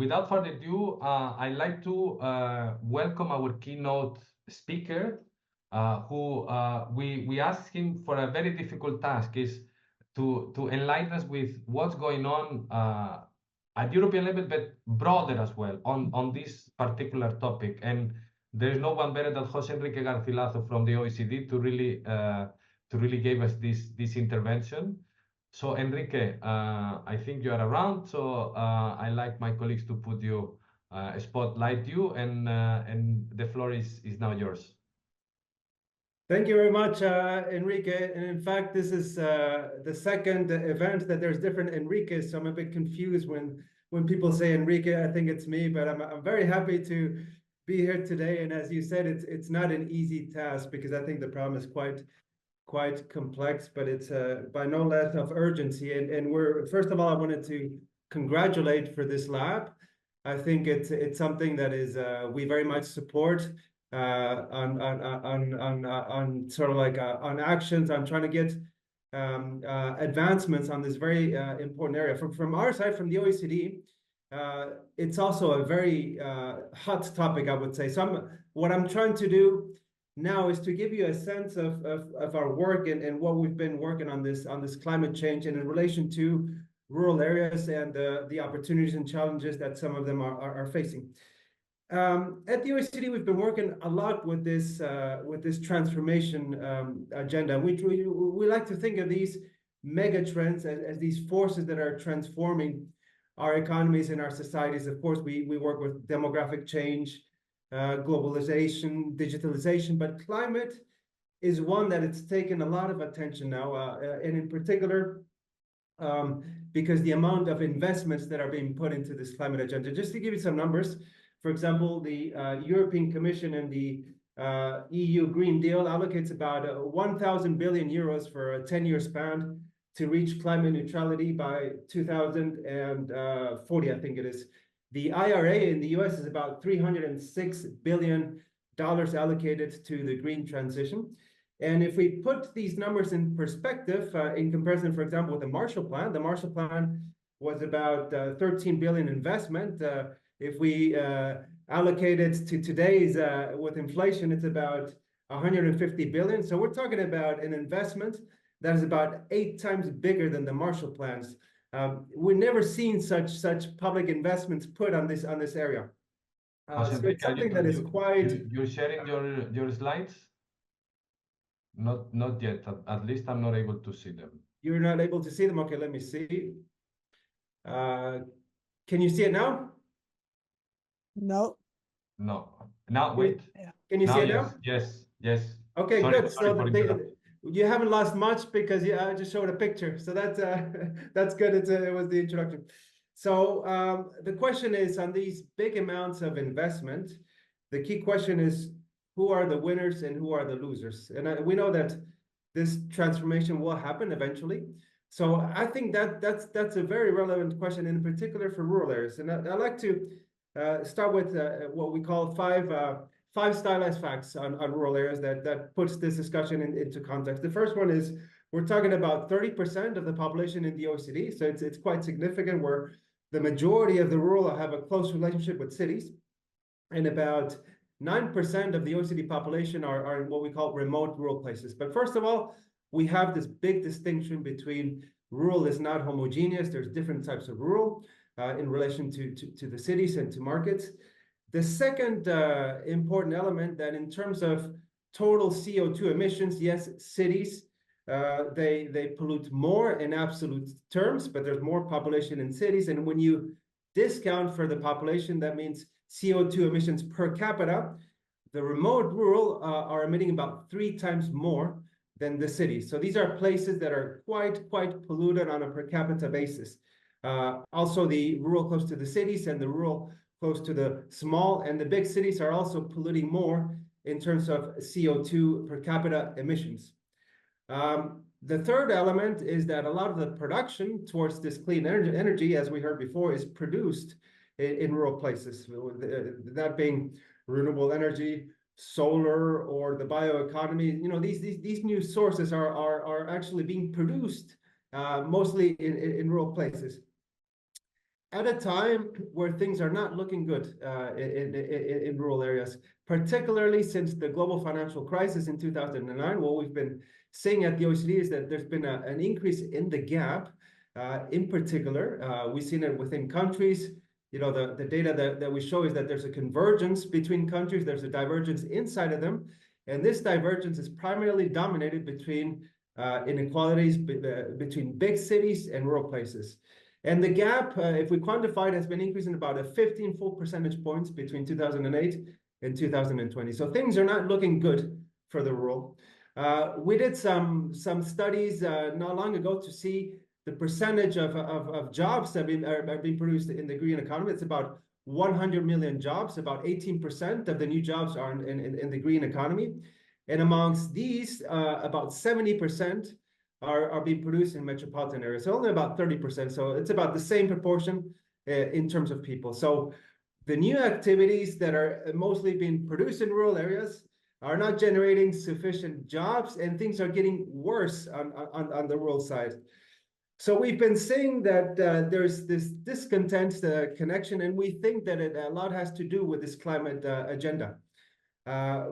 without further ado, I'd like to welcome our keynote speaker, who we asked him for a very difficult task, is to enlighten us with what's going on at European level, but broader as well on this particular topic. And there's no one better than Jose Enrique Garcilazo from the OECD to really give us this intervention. So Enrique, I think you are around, so I like my colleagues to put you, spotlight you, and the floor is now yours. Thank you very much, Enrique. And in fact, this is the second event that there's different Enriques, so I'm a bit confused when people say Enrique. I think it's me, but I'm very happy to be here today. And as you said, it's not an easy task because I think the problem is quite complex, but it's by no less of urgency. And we're, first of all, I wanted to congratulate for this lab. I think it's something that is we very much support on sort of like on actions. I'm trying to get advancements on this very important area. From our side, from the OECD, it's also a very hot topic, I would say. So what I'm trying to do now is to give you a sense of our work and what we've been working on this climate change and in relation to rural areas and the opportunities and challenges that some of them are facing. At the OECD, we've been working a lot with this transformation agenda. We like to think of these mega trends as these forces that are transforming our economies and our societies. Of course, we work with demographic change, globalization, digitalization, but climate is one that it's taken a lot of attention now, and in particular, because the amount of investments that are being put into this climate agenda. Just to give you some numbers, for example, the European Commission and the EU Green Deal allocates about 1,000 billion euros for a 10-year span to reach climate neutrality by 2040, I think it is. The IRA in the US is about $306 billion allocated to the green transition. And if we put these numbers in perspective, in comparison, for example, with the Marshall Plan was about 13 billion investment. If we allocate it to today's, with inflation, it's about 150 billion. So we're talking about an investment that is about 8 times bigger than the Marshall Plans. We've never seen such public investments put on this area. So it's something that is quite. You're sharing your slides? Not yet. At least I'm not able to see them. You're not able to see them? Okay, let me see. Can you see it now? No. No. Now wait. Can you see it now? Yes. Okay, sorry, good. sorry So you haven't lost much because I just showed a picture. So that's good. It was the introduction. So the question is, on these big amounts of investment, the key question is, who are the winners and who are the losers? And we know that this transformation will happen eventually. So I think that's a very relevant question, in particular for rural areas. And I'd like to start with what we call five stylized facts on rural areas that puts this discussion into context. The first one is, we're talking about 30% of the population in the OECD. So it's quite significant, where the majority of the rural have a close relationship with cities. And about 9% of the OECD population are in what we call remote rural places. But first of all, we have this big distinction between rural is not homogeneous. There's different types of rural in relation to the cities and to markets. The second important element, that in terms of total CO2 emissions, yes, cities, they pollute more in absolute terms, but there's more population in cities. And when you discount for the population, that means CO2 emissions per capita, the remote rural are emitting about 3 times more than the cities. So these are places that are quite polluted on a per capita basis. Also, the rural close to the cities and the rural close to the small and the big cities are also polluting more in terms of CO2 per capita emissions. The third element is that a lot of the production towards this clean energy, as we heard before, is produced in rural places, that being renewable energy, solar, or the bioeconomy. You know, these new sources are actually being produced mostly in rural places. at a time where things are not looking good in rural areas, particularly since the global financial crisis in 2009. What we've been seeing at the OECD is that there's been an increase in the gap. In particular, we've seen it within countries. You know, the data that we show is that there's a convergence between countries, there's a divergence inside of them. And this divergence is primarily dominated between inequalities between big cities and rural places. And the gap, if we quantify it, has been increasing about a 15 full percentage points between 2008 and 2020. So things are not looking good for the rural. We did some studies not long ago to see the percentage of jobs that are being produced in the green economy. It's about 100 million jobs. About 18% of the new jobs are in the green economy. And amongst these, about 70% are being produced in metropolitan areas. So only about 30%. So it's about the same proportion in terms of people. So the new activities that are mostly being produced in rural areas are not generating sufficient jobs, and things are getting worse on the rural side. So we've been seeing that there's this discontent connection, and we think that a lot has to do with this climate agenda.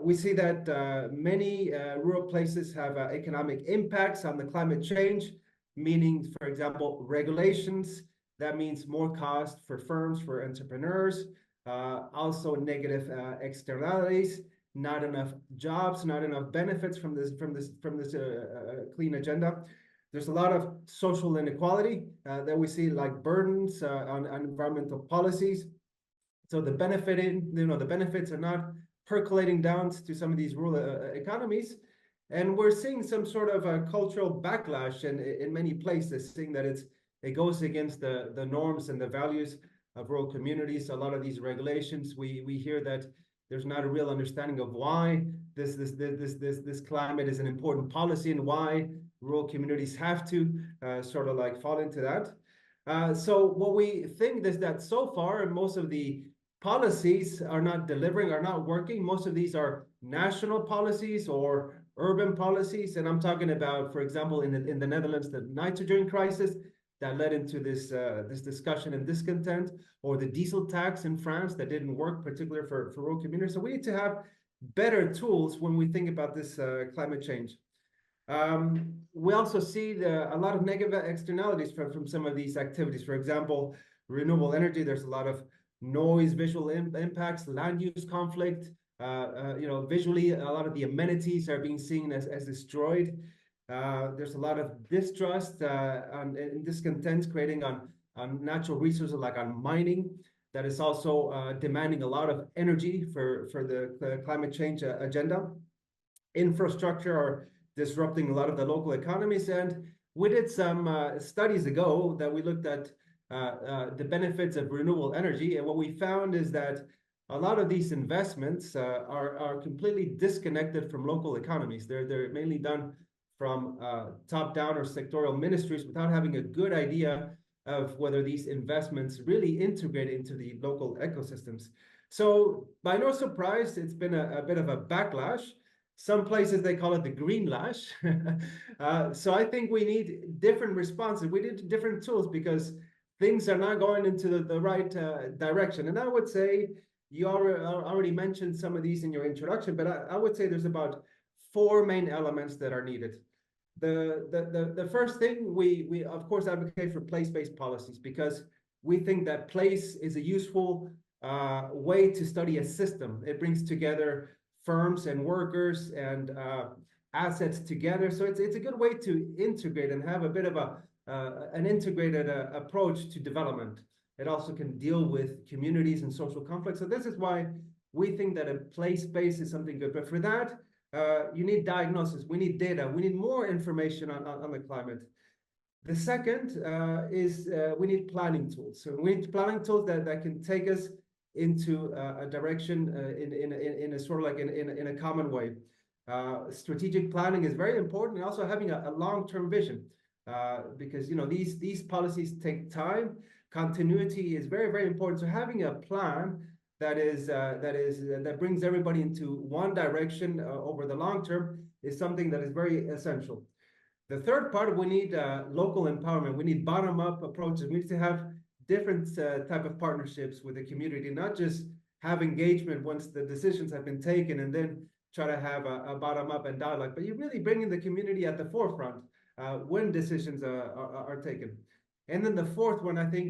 We see that many rural places have economic impacts on the climate change, meaning, for example, regulations. That means more cost for firms, for entrepreneurs, also negative externalities, not enough jobs, not enough benefits from this clean agenda. There's a lot of social inequality that we see, like burdens on environmental policies. So the benefits are not percolating down to some of these rural economies. And we're seeing some sort of a cultural backlash in many places, seeing that it goes against the norms and the values of rural communities. A lot of these regulations, we hear that there's not a real understanding of why this climate is an important policy and why rural communities have to sort of like fall into that. So what we think is that so far, most of the policies are not delivering, are not working. Most of these are national policies or urban policies. And I'm talking about, for example, in the Netherlands, the nitrogen crisis that led into this discussion and discontent, or the diesel tax in France that didn't work, particularly for rural communities. So we need to have better tools when we think about this climate change. We also see a lot of negative externalities from some of these activities. For example, renewable energy, there's a lot of noise, visual impacts, land use conflict. Visually, a lot of the amenities are being seen as destroyed. There's a lot of distrust and discontent creating on natural resources, like on mining, that is also demanding a lot of energy for the climate change agenda. Infrastructure are disrupting a lot of the local economies. And we did some studies ago that we looked at the benefits of renewable energy. And what we found is that a lot of these investments are completely disconnected from local economies. They're mainly done from top-down or sectorial ministries without having a good idea of whether these investments really integrate into the local ecosystems. So by no surprise, it's been a bit of a backlash. Some places, they call it the green lash. So I think we need different responses. We need different tools because things are not going into the right direction. And I would say, you already mentioned some of these in your introduction, but I would say there's about 4 main elements that are needed. The first thing, we of course advocate for place-based policies, because we think that place is a useful way to study a system. It brings together firms and workers and assets together. So it's a good way to integrate and have a bit of an integrated approach to development. It also can deal with communities and social conflicts. So this is why we think that a place-based is something good. But for that, you need diagnosis. We need data. We need more information on the climate. The second is we need planning tools. So we need planning tools that can take us into a direction in a sort of like in a common way. Strategic planning is very important, and also having a long-term vision, because these policies take time. Continuity is very, very important. So having a plan that brings everybody into one direction over the long term is something that is very essential. The third part, we need local empowerment. We need bottom-up approaches. We need to have different type of partnerships with the community, not just have engagement once the decisions have been taken and then try to have a bottom-up and dialogue, but you're really bringing the community at the forefront when decisions are taken. And then the fourth one, I think,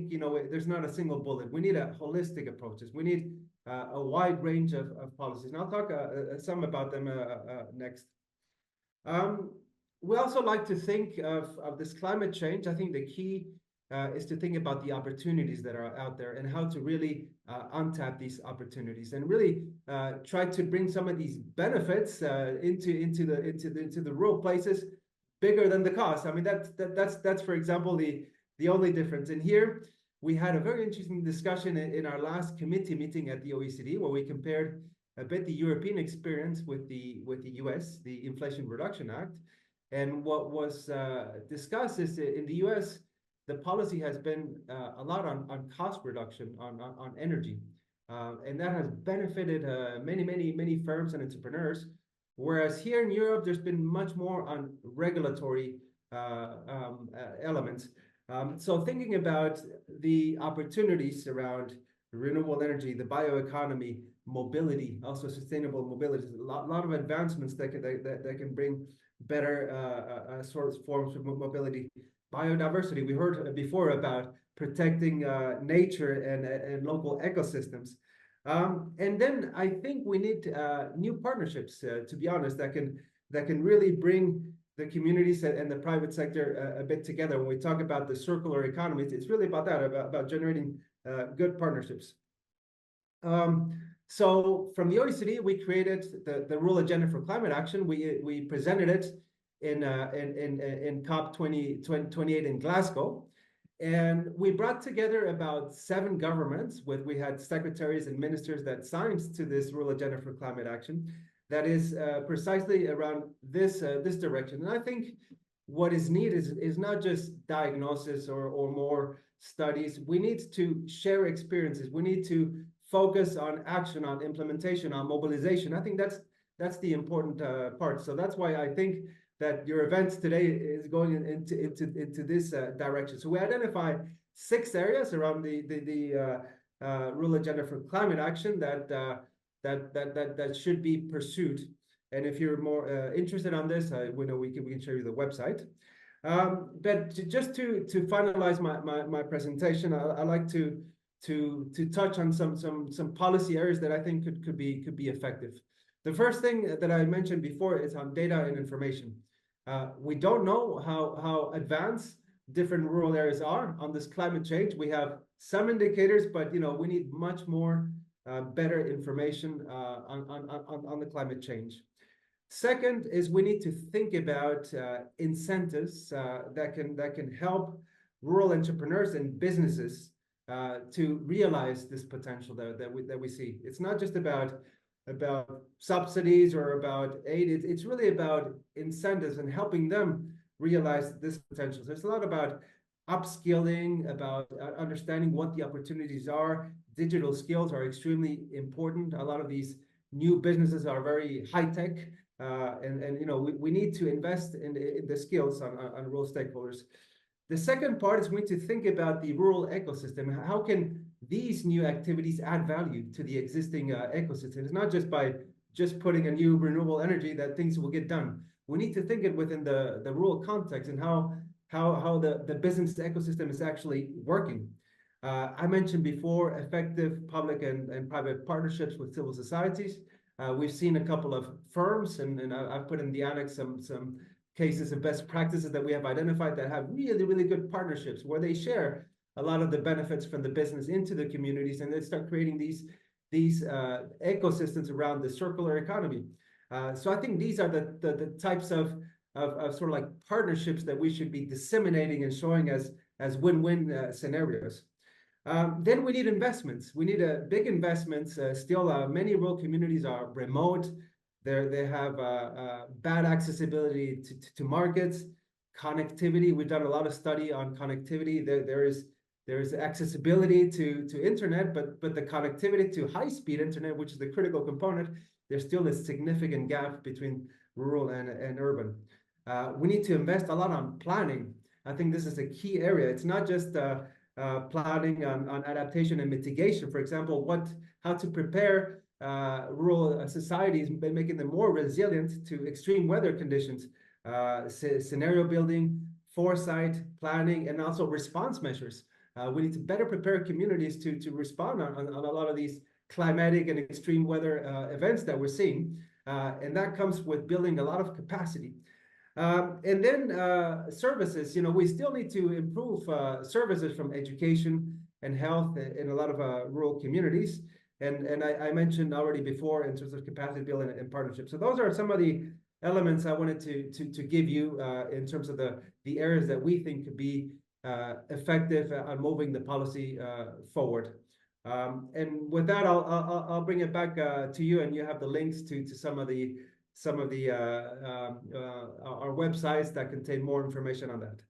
there's not a single bullet. We need a holistic approaches. We need a wide range of policies. And I'll talk some about them next. We also like to think of this climate change. I think the key is to think about the opportunities that are out there and how to really untap these opportunities and really try to bring some of these benefits into the rural places bigger than the cost. I mean, that's for example the only difference. And here we had a very interesting discussion in our last committee meeting at the OECD, where we compared a bit the European experience with the US, the Inflation Reduction Act. And what was discussed is in the US, the policy has been a lot on cost reduction on energy. And that has benefited many firms and entrepreneurs. Whereas here in Europe, there's been much more on regulatory elements. So thinking about the opportunities around renewable energy, the bioeconomy, mobility, also sustainable mobility, a lot of advancements that can bring better forms of mobility. Biodiversity, we heard before about protecting nature and local ecosystems. And then I think we need new partnerships, to be honest, that can really bring the communities and the private sector a bit together. When we talk about the circular economy, it's really about that, about generating good partnerships. So from the OECD, we created the Rural Agenda for Climate Action. We presented it in COP 28 in Glasgow. And we brought together about 7 governments. We had secretaries and ministers that signed to this Rural Agenda for Climate Action that is precisely around this direction. And I think what is needed is not just diagnosis or more studies. We need to share experiences. We need to focus on action, on implementation, on mobilization. I think that's the important part. So that's why I think that your event today is going into this direction. So we identified 6 areas around the Rural Agenda for Climate Action that should be pursued. And if you're more interested on this, we can show you the website. But just to finalize my presentation, I like to touch on some policy areas that I think could be effective. The first thing that I mentioned before is on data and information. We don't know how advanced different rural areas are on this climate change. We have some indicators, but we need much more better information on the climate change. Second is we need to think about incentives that can help rural entrepreneurs and businesses to realize this potential that we see. It's not just about subsidies or about aid. It's really about incentives and helping them realize this potential. So it's a lot about upskilling, about understanding what the opportunities are. Digital skills are extremely important. A lot of these new businesses are very high tech, and we need to invest in the skills on rural stakeholders. The second part is we need to think about the rural ecosystem. How can these new activities add value to the existing ecosystem? It's not just by putting a new renewable energy that things will get done. We need to think it within the rural context and how the business ecosystem is actually working. I mentioned before effective public and private partnerships with civil societies. We've seen a couple of firms, and I've put in the annex some cases of best practices that we have identified that have really good partnerships where they share a lot of the benefits from the business into the communities, and they start creating these ecosystems around the circular economy. So I think these are the types of sort of like partnerships that we should be disseminating and showing as win-win scenarios. Then we need investments. We need big investments. Still, many rural communities are remote. They have bad accessibility to markets, connectivity. We've done a lot of study on connectivity. There is accessibility to internet, but the connectivity to high-speed internet, which is the critical component, there's still a significant gap between rural and urban. We need to invest a lot on planning. I think this is a key area. It's not just planning on adaptation and mitigation. For example, how to prepare rural societies, by making them more resilient to extreme weather conditions, scenario building, foresight, planning, and also response measures. We need to better prepare communities to respond on a lot of these climatic and extreme weather events that we're seeing. And that comes with building a lot of capacity. And then services, we still need to improve services from education and health in a lot of rural communities. And I mentioned already before in terms of capacity building and partnership. So those are some of the elements I wanted to give you in terms of the areas that we think could be effective on moving the policy forward. And with that, I'll bring it back to you, and you have the links to some of the our websites that contain more information on that.